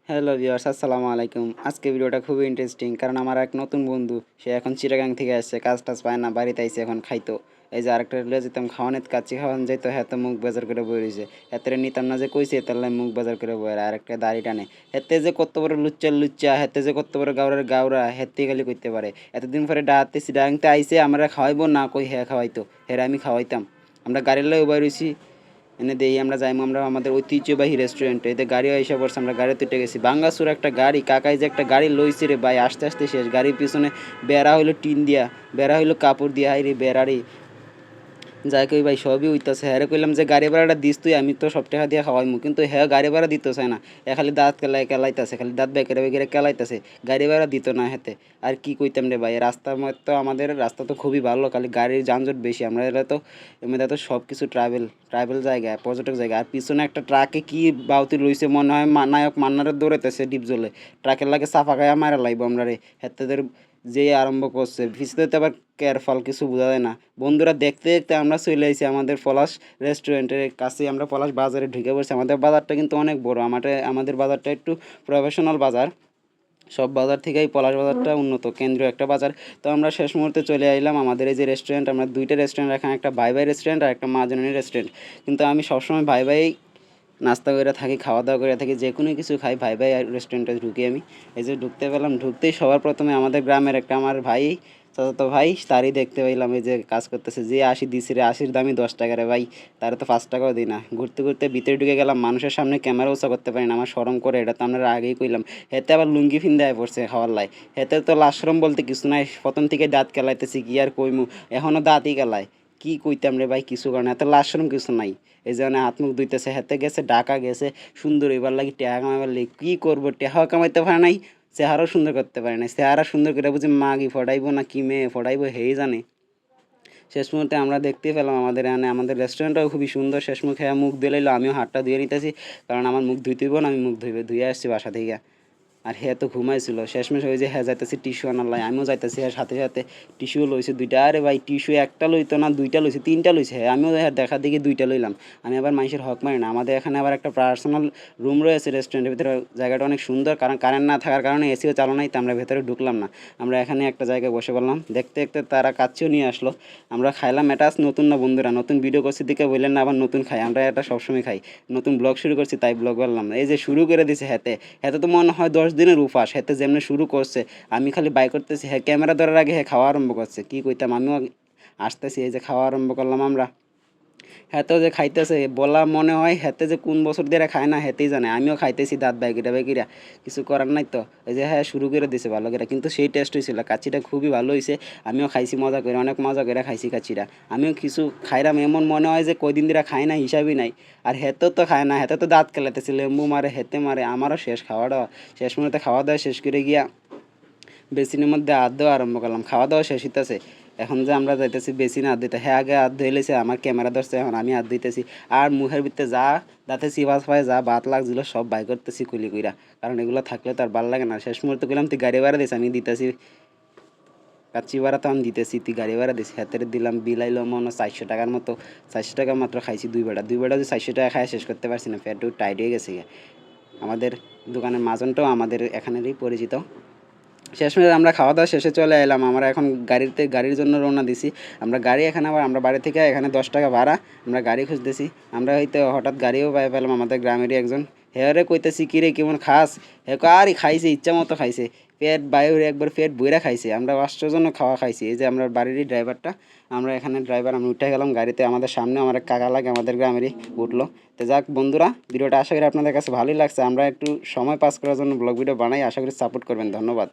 Hello viewers, আসসালামু আলাইকুম। আজকে ভিডিওটা খুবই ইন্টারেস্টিং, কারণ আমার এক নতুন বন্ধু, সে এখন চিটাগাং থেকে আসছে, কাজ টাজ পায় না, বাড়িতে আইসে এখন খাইতো। এই যে আরেকটা লয়ে যেতাম খাওয়ানের কাচ্চি খাওয়ান যাইতো, হ্যাঁ তো মুখ বাজার করে বই রয়েছে। হেতেরে নিতাম না যে কইছে, তাহলে মুখ বাজার করে বই। আরেকটা দাড়ি টানে, হেতে যে কত বড় লুচ্চা লুচ্চা, হেতে যে কত বড় গাউরার গাউরা, হেতে খালি করতে পারে। এতদিন পরে ডাকতে চিটাগাংতে আইসে, আমরা খাওয়াইবো না কই হ্যাঁ খাওয়াইতো, হ্যাঁ আমি খাওয়াইতাম। আমরা গাড়ির লয়ে বই রয়েছি, এনে দেই আমরা যাইমু আমরা আমাদের ঐতিহ্যবাহী রেস্টুরেন্টে। এতে গাড়িও আইসা পড়ছে, আমরা গাড়িতে উঠে গেছি। ভাঙ্গাচুরা একটা গাড়ি, কাকাই যে একটা গাড়ি লইছে রে ভাই, আস্তে আস্তে শেষ। গাড়ির পিছনে বেড়া হইলো টিন দিয়া, বেড়া হইলো কাপড় দিয়া, হাই রে বেড়ারি। যাই কই ভাই সবই হইতাছে। হ্যাঁ কইলাম যে গাড়ি ভাড়াটা দিস তুই, আমি তো সব টাকা দিয়ে খাওয়াইমু, কিন্তু হ্যাঁ গাড়ি ভাড়া দিতে চায় না। এ খালি দাঁত কেলাইতাছে, খালি দাঁত বেকেরে বেকেরে কেলাইতাছে, গাড়ি ভাড়া দিত না হেতে। আর কি কইতাম রে ভাই, রাস্তার মধ্যে তো আমাদের রাস্তা তো খুবই ভালো, খালি গাড়ির যানজট বেশি। আমরা এটা তো এমনিতে তো সব কিছু ট্রাভেল জায়গা, পর্যটক জায়গা। আর পিছনে একটা ট্রাকে কি বাউতি রইছে মনে হয়, নায়ক মান্নারের দৌড়াইতেছে ডিপজলে, ট্রাকের লাগে চাপা খাইয়া মারা লাইব আমরা রে হেতেদের যেই আরম্ভ করছে। পিছতে তো আবার কেয়ারফল, কিছু বোঝা যায় না। বন্ধুরা দেখতে দেখতে আমরা চলে আইছি আমাদের পলাশ রেস্টুরেন্টের কাছে, আমরা পলাশ বাজারে ঢুকে পড়ছি। আমাদের বাজারটা কিন্তু অনেক বড়, আমাদের বাজারটা একটু প্রফেশনাল বাজার। সব বাজার থেকেই পলাশ বাজারটা উন্নত কেন্দ্রীয় একটা বাজার। তো আমরা শেষ মুহূর্তে চলে আইলাম আমাদের এই যে রেস্টুরেন্ট, আমরা দুইটা রেস্টুরেন্ট, এখানে একটা ভাই ভাই রেস্টুরেন্ট আর একটা মা জননী রেস্টুরেন্ট। কিন্তু আমি সবসময় ভাই ভাই নাস্তা করে থাকি, খাওয়া দাওয়া করে থাকি, যে কোনো কিছু খাই ভাই ভাই রেস্টুরেন্টে ঢুকি আমি। এই যে ঢুকতে পেলাম, ঢুকতেই সবার প্রথমে আমাদের গ্রামের একটা আমার ভাই, চাচাতো ভাই, তারই দেখতে পাইলাম এই যে কাজ করতেছে। যে ৮০ দিছি রে, ৮০-র দামই ১০ টাকা রে ভাই, তারা তো ৫ টাকাও দিই না। ঘুরতে ঘুরতে ভিতরে ঢুকে গেলাম, মানুষের সামনে ক্যামেরা উঁচা করতে পারি না, আমার শরম করে, এটা তো আপনারা আগেই কইলাম। হেতে আবার লুঙ্গি ফিন্দায় পড়ছে খাওয়ার লাই। হেতে তো লাশরম বলতে কিছু নাই, প্রথম থেকে দাঁত কেলাইতেছি, কি আর কইমু, এখনও দাঁতই কেলায়। কি কইতাম রে ভাই, কিছু কারণে এত লাশরম কিছু নাই। এই যে হাত মুখ ধুইতেছে, হেতে গেছে ঢাকা গেছে সুন্দর, এবার লাগি টেহা কামাইবার লাগি। কী করবো, টেহাও কামাইতে পারে নাই, চেহারাও সুন্দর করতে পারে নাই। চেহারা সুন্দর করে বুঝি মাগি ফটাইবো না কি মেয়ে ফটাইবো হেই জানে। শেষ মুহূর্তে আমরা দেখতেই পেলাম আমাদের এখানে আমাদের রেস্টুরেন্টটাও খুবই সুন্দর। শেষ মুখে মুখ ধুয়ে লইলো, আমিও হাতটা ধুয়ে নিতেছি, কারণ আমার মুখ ধুইতেইব না, আমি মুখ ধুয়ে আসছি বাসা থেকে। আর হ্যাঁ তো ঘুমাইছিল। শেষমেশ ওই যে হ্যাঁ যাইতেছি টিস্যু আনার লাই, আমিও যাইতেছি, হ্যাঁ সাথে সাথে টিস্যুও লইছে দুইটা। আরে ভাই টিস্যু একটা লইতো না, দুইটা লইছে, তিনটা লইছে। হ্যাঁ আমিও হ্যাঁ দেখা দেখি দুইটা লইলাম। আমি আবার মানুষের হক মারি না। আমাদের এখানে আবার একটা পার্সোনাল রুম রয়েছে রেস্টুরেন্টের ভিতরে, জায়গাটা অনেক সুন্দর, কারণ কারেন্ট না থাকার কারণে এসিও চালু নাই, তো আমরা ভেতরে ঢুকলাম না। আমরা এখানে একটা জায়গায় বসে পড়লাম, দেখতে দেখতে তারা কাচ্চিও নিয়ে আসলো। আমরা খাইলাম। এটা আজ নতুন না বন্ধুরা, নতুন ভিডিও করছি দিকে বললেন না আবার নতুন খাই, আমরা এটা সবসময় খাই। নতুন ব্লগ শুরু করছি তাই ব্লগ বললাম। এই যে শুরু করে দিছে হেতে, হেতে তো মনে হয় ১০ দিনের উপাস। হেতে যেমনি শুরু করছে, আমি খালি বাই করতেছি, হ্যাঁ ক্যামেরা ধরার আগে হ্যাঁ খাওয়া আরম্ভ করছে। কী কইতাম, আমিও আসতেছি। এই যে খাওয়া আরম্ভ করলাম আমরা। হেতেও যে খাইতেছে, বলা মনে হয় হেতে যে কোন বছর দিয়ে খায় না হেতেই জানে। আমিও খাইতেছি দাঁত বাইকিরা বাইকিরা, কিছু করার নাই তো। এই যে হ্যাঁ শুরু করে দিছে ভালো করে, কিন্তু সেই টেস্ট হয়েছিল, কাচ্চিটা খুবই ভালো হয়েছে। আমিও খাইছি মজা করে, অনেক মজা করে খাইছি কাচ্চিটা। আমিও কিছু খাইলাম, এমন মনে হয় যে কয়দিন ধরে খাই না হিসাবই নাই। আর হেতেও তো খায় না, হেতে তো দাঁত কেলাতেছে, লেম্বু মারে, হেতে মারে। আমারও শেষ খাওয়া দাওয়া, শেষ মুহূর্তে খাওয়া দাওয়া শেষ করে গিয়া বেসিনের মধ্যে হাত ধোয়া আরম্ভ করলাম। খাওয়া দাওয়া শেষ হইতেছে, এখন যে আমরা যাইতেছি বেসিনে হাত দিতে। হ্যাঁ আগে হাত ধুয়ে লেছে, আমার ক্যামেরা ধরছে, এখন আমি হাত দিতেছি। আর মুখের ভিতরে যা দাঁতে চিবাস পায়, যা বাত লাগছিল সব বাই করতেছি কুলি কইরা, কারণ এগুলো থাকলে তো আর ভালো লাগে না। শেষ মুহূর্তে কইলাম তুই গাড়ি ভাড়া দিস, আমি দিতেছি। কাচ্চি ভাড়া তো আমি দিতেছি, তুই গাড়ি ভাড়া দিস। হাতের দিলাম, বিলাইলো মনে ৪০০ টাকার মতো। ৪০০ টাকা মাত্র খাইছি দুই বেটা যে ৪০০ টাকা খায় শেষ করতে পারছি না, পেটও টাইট হয়ে গেছে গিয়া। আমাদের দোকানের মাজনটাও আমাদের এখানেরই পরিচিত। শেষমেশ আমরা খাওয়া দাওয়া শেষে চলে এলাম। আমরা এখন গাড়ির জন্য রওনা দিছি। আমরা গাড়ি এখানে আবার আমরা বাড়ি থেকে এখানে ১০ টাকা ভাড়া, আমরা গাড়ি খুঁজতেছি। আমরা হয়তো হঠাৎ গাড়িও পাই পেলাম, আমাদের গ্রামেরই একজন। হেয়ারে কইতেছি কী রে কেমন খাস, হে আরই খাইছে, ইচ্ছা মতো খাইছে, পেট বাইরে একবার পেট বইরা খাইছে। আমরা ৫০০ জন খাওয়া খাইছি। এই যে আমরা বাড়িরই ড্রাইভারটা, আমরা এখানে ড্রাইভার, আমি উঠে গেলাম গাড়িতে। আমাদের সামনে আমার এক কাকা লাগে, আমাদের গ্রামেরই, উঠলো। তো যাক বন্ধুরা, ভিডিওটা আশা করি আপনাদের কাছে ভালোই লাগছে। আমরা একটু সময় পাস করার জন্য ব্লগ ভিডিও বানাই, আশা করি সাপোর্ট করবেন। ধন্যবাদ।